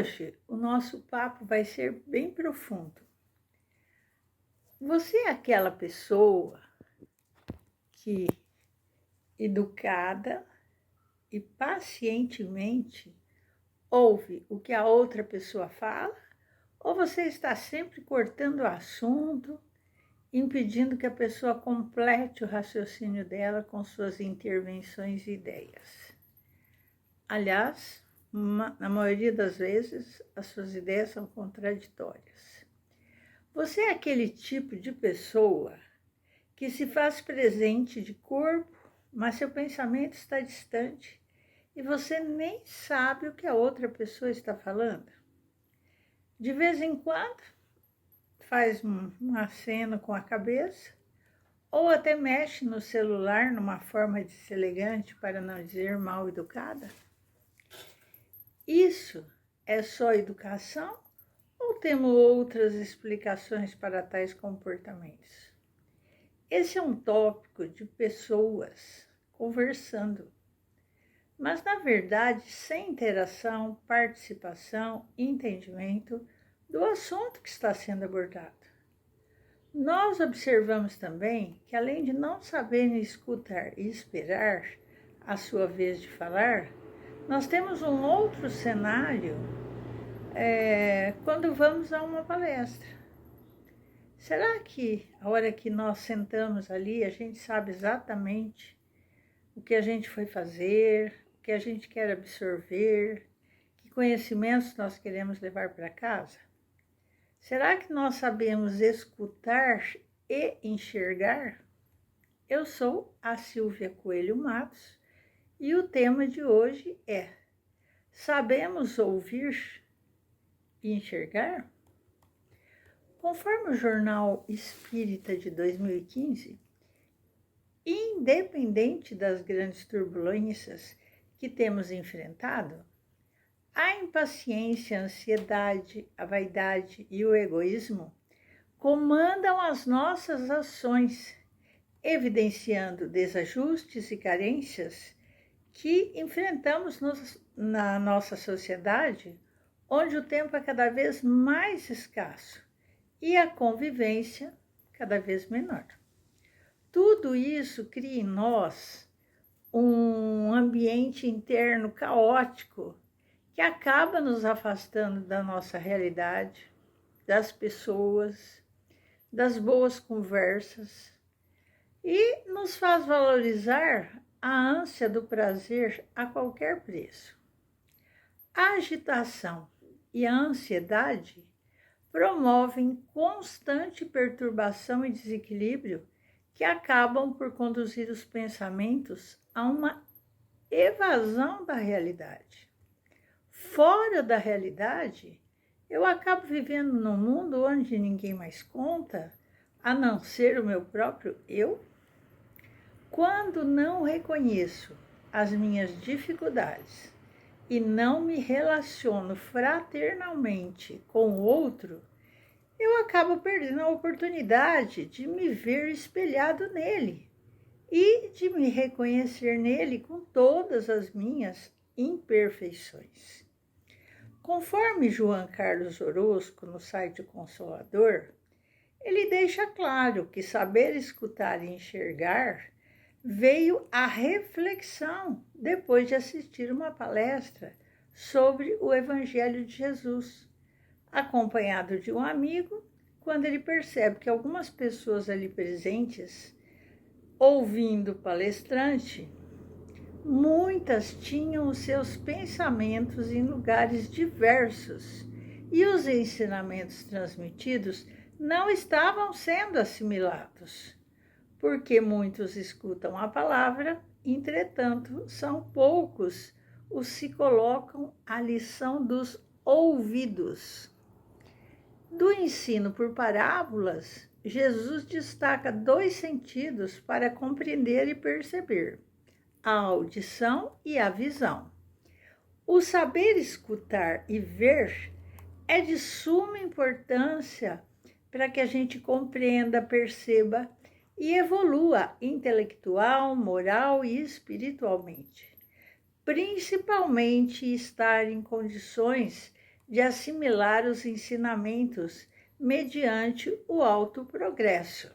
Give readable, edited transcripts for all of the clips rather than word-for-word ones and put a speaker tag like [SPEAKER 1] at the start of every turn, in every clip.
[SPEAKER 1] Hoje o nosso papo vai ser bem profundo. Você é aquela pessoa que, educada e pacientemente, ouve o que a outra pessoa fala? Ou você está sempre cortando o assunto, impedindo que a pessoa complete o raciocínio dela com suas intervenções e ideias? Aliás, na maioria das vezes, as suas ideias são contraditórias. Você é aquele tipo de pessoa que se faz presente de corpo, mas seu pensamento está distante e você nem sabe o que a outra pessoa está falando? De vez em quando, faz um aceno com a cabeça ou até mexe no celular numa forma deselegante, para não dizer mal educada? Isso é só educação ou temos outras explicações para tais comportamentos? Esse é um tópico de pessoas conversando, mas na verdade sem interação, participação, entendimento do assunto que está sendo abordado. Nós observamos também que, além de não saberem escutar e esperar a sua vez de falar, nós temos um outro cenário quando vamos a uma palestra. Será que a hora que nós sentamos ali, a gente sabe exatamente o que a gente foi fazer, o que a gente quer absorver, que conhecimentos nós queremos levar para casa? Será que nós sabemos escutar e enxergar? Eu sou a Silvia Coelho Matos e o tema de hoje é: sabemos ouvir e enxergar? Conforme o Jornal Espírita de 2015, independente das grandes turbulências que temos enfrentado, a impaciência, a ansiedade, a vaidade e o egoísmo comandam as nossas ações, evidenciando desajustes e carências que enfrentamos na nossa sociedade, onde o tempo é cada vez mais escasso e a convivência cada vez menor. Tudo isso cria em nós um ambiente interno caótico que acaba nos afastando da nossa realidade, das pessoas, das boas conversas e nos faz valorizar a ânsia do prazer a qualquer preço. A agitação e a ansiedade promovem constante perturbação e desequilíbrio que acabam por conduzir os pensamentos a uma evasão da realidade. Fora da realidade, eu acabo vivendo num mundo onde ninguém mais conta, a não ser o meu próprio eu. Quando não reconheço as minhas dificuldades e não me relaciono fraternalmente com o outro, eu acabo perdendo a oportunidade de me ver espelhado nele e de me reconhecer nele com todas as minhas imperfeições. Conforme João Carlos Orozco, no site Consolador, ele deixa claro que saber escutar e enxergar veio à reflexão depois de assistir uma palestra sobre o Evangelho de Jesus, acompanhado de um amigo, quando ele percebe que algumas pessoas ali presentes, ouvindo o palestrante, muitas tinham os seus pensamentos em lugares diversos e os ensinamentos transmitidos não estavam sendo assimilados, porque muitos escutam a palavra, entretanto, são poucos os que se colocam à lição dos ouvidos. Do ensino por parábolas, Jesus destaca 2 sentidos para compreender e perceber: a audição e a visão. O saber escutar e ver é de suma importância para que a gente compreenda, perceba e evolua intelectual, moral e espiritualmente. Principalmente estar em condições de assimilar os ensinamentos mediante o alto progresso.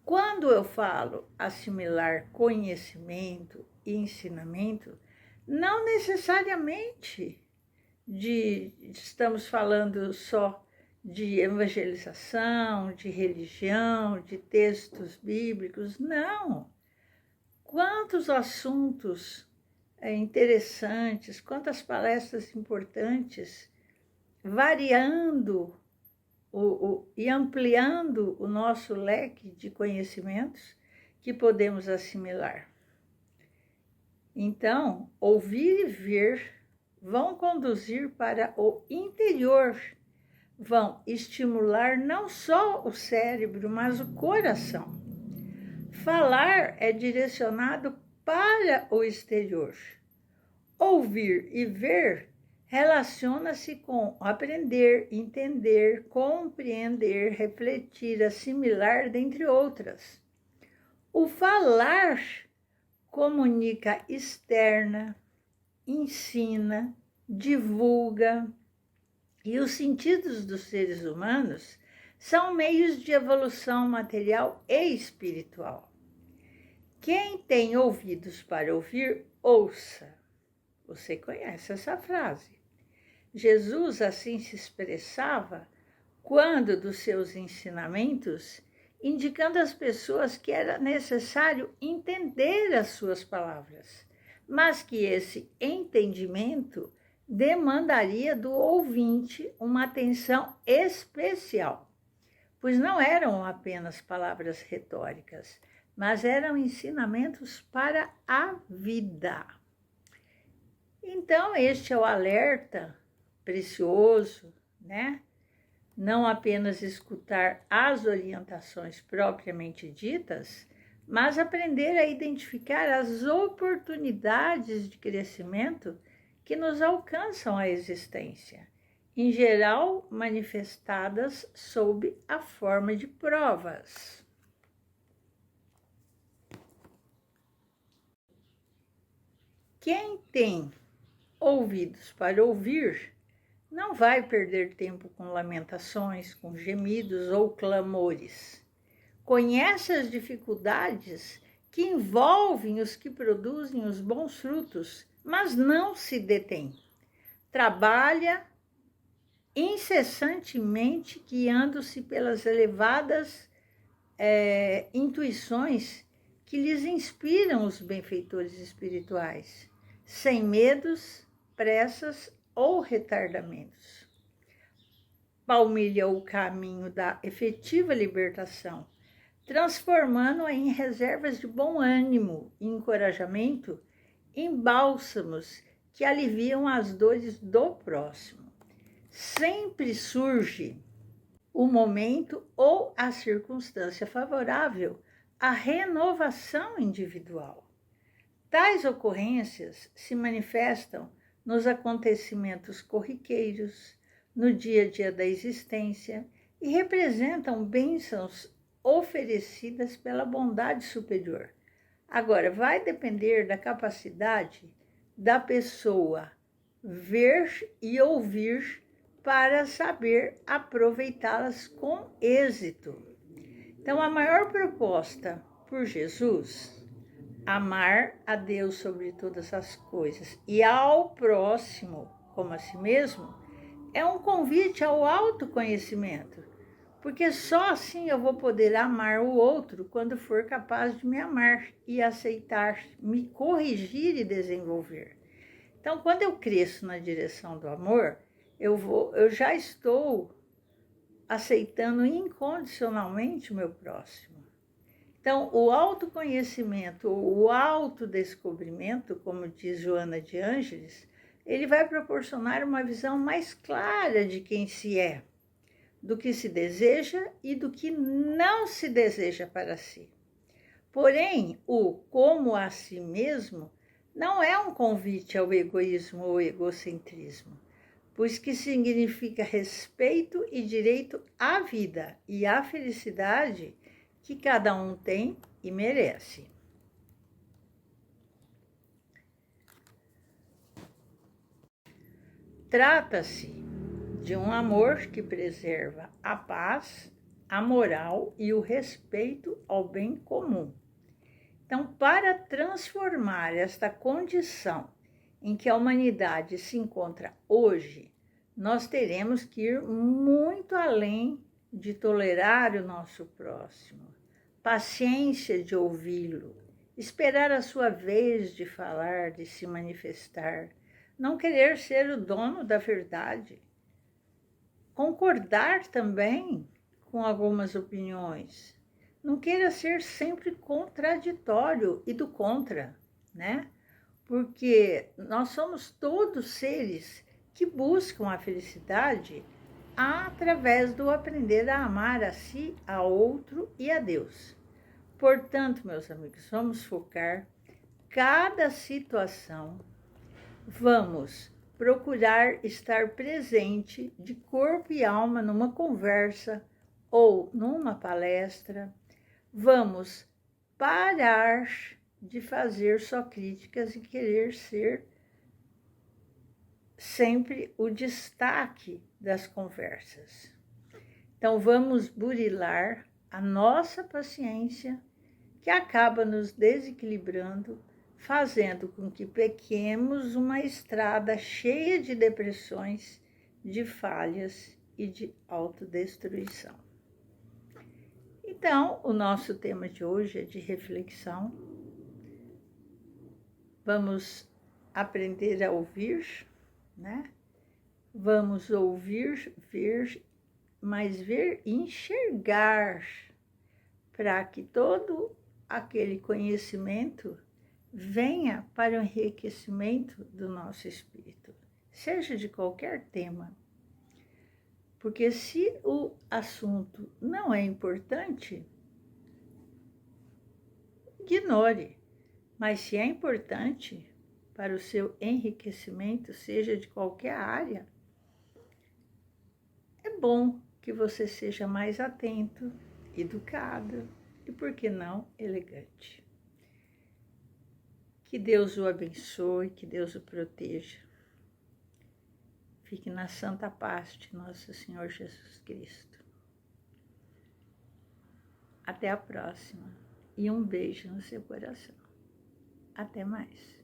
[SPEAKER 1] Quando eu falo assimilar conhecimento e ensinamento, não necessariamente estamos falando só de evangelização, de religião, de textos bíblicos, não. Quantos assuntos interessantes, quantas palestras importantes, variando e ampliando o nosso leque de conhecimentos que podemos assimilar. Então, ouvir e ver vão conduzir para o interior, vão estimular não só o cérebro, mas o coração. Falar é direcionado para o exterior. Ouvir e ver relaciona-se com aprender, entender, compreender, refletir, assimilar, dentre outras. O falar comunica externa, ensina, divulga, e os sentidos dos seres humanos são meios de evolução material e espiritual. Quem tem ouvidos para ouvir, ouça. Você conhece essa frase. Jesus assim se expressava quando dos seus ensinamentos, indicando às pessoas que era necessário entender as suas palavras, mas que esse entendimento demandaria do ouvinte uma atenção especial, pois não eram apenas palavras retóricas, mas eram ensinamentos para a vida. Então, este é o alerta precioso, né? Não apenas escutar as orientações propriamente ditas, mas aprender a identificar as oportunidades de crescimento que nos alcançam a existência, em geral manifestadas sob a forma de provas. Quem tem ouvidos para ouvir, não vai perder tempo com lamentações, com gemidos ou clamores. Conhece as dificuldades que envolvem os que produzem os bons frutos, mas não se detém. Trabalha incessantemente, guiando-se pelas elevadas intuições que lhes inspiram os benfeitores espirituais, sem medos, pressas ou retardamentos. Palmilha o caminho da efetiva libertação, transformando-a em reservas de bom ânimo e encorajamento, em bálsamos que aliviam as dores do próximo. Sempre surge o momento ou a circunstância favorável à renovação individual. Tais ocorrências se manifestam nos acontecimentos corriqueiros, no dia a dia da existência, e representam bênçãos oferecidas pela bondade superior. Agora, vai depender da capacidade da pessoa ver e ouvir para saber aproveitá-las com êxito. Então, a maior proposta por Jesus, amar a Deus sobre todas as coisas e ao próximo como a si mesmo, é um convite ao autoconhecimento, porque só assim eu vou poder amar o outro quando for capaz de me amar e aceitar, me corrigir e desenvolver. Então, quando eu cresço na direção do amor, eu já estou aceitando incondicionalmente o meu próximo. Então, o autoconhecimento, o autodescobrimento, como diz Joana de Ângeles, ele vai proporcionar uma visão mais clara de quem se é, do que se deseja e do que não se deseja para si. Porém, o como a si mesmo não é um convite ao egoísmo ou egocentrismo, pois que significa respeito e direito à vida e à felicidade que cada um tem e merece. Trata-se de um amor que preserva a paz, a moral e o respeito ao bem comum. Então, para transformar esta condição em que a humanidade se encontra hoje, nós teremos que ir muito além de tolerar o nosso próximo, paciência de ouvi-lo, esperar a sua vez de falar, de se manifestar, não querer ser o dono da verdade, concordar também com algumas opiniões, não queira ser sempre contraditório e do contra, né? Porque nós somos todos seres que buscam a felicidade através do aprender a amar a si, a outro e a Deus. Portanto, meus amigos, vamos focar cada situação, vamos procurar estar presente de corpo e alma numa conversa ou numa palestra. Vamos parar de fazer só críticas e querer ser sempre o destaque das conversas. Então, vamos burilar a nossa paciência, que acaba nos desequilibrando, fazendo com que pequemos uma estrada cheia de depressões, de falhas e de autodestruição. Então, o nosso tema de hoje é de reflexão. Vamos aprender a ouvir, né? Vamos ouvir, ver, mas ver e enxergar, para que todo aquele conhecimento venha para o enriquecimento do nosso espírito, seja de qualquer tema. Porque se o assunto não é importante, ignore. Mas se é importante para o seu enriquecimento, seja de qualquer área, é bom que você seja mais atento, educado e, por que não, elegante. Que Deus o abençoe, que Deus o proteja. Fique na santa paz de nosso Senhor Jesus Cristo. Até a próxima e um beijo no seu coração. Até mais.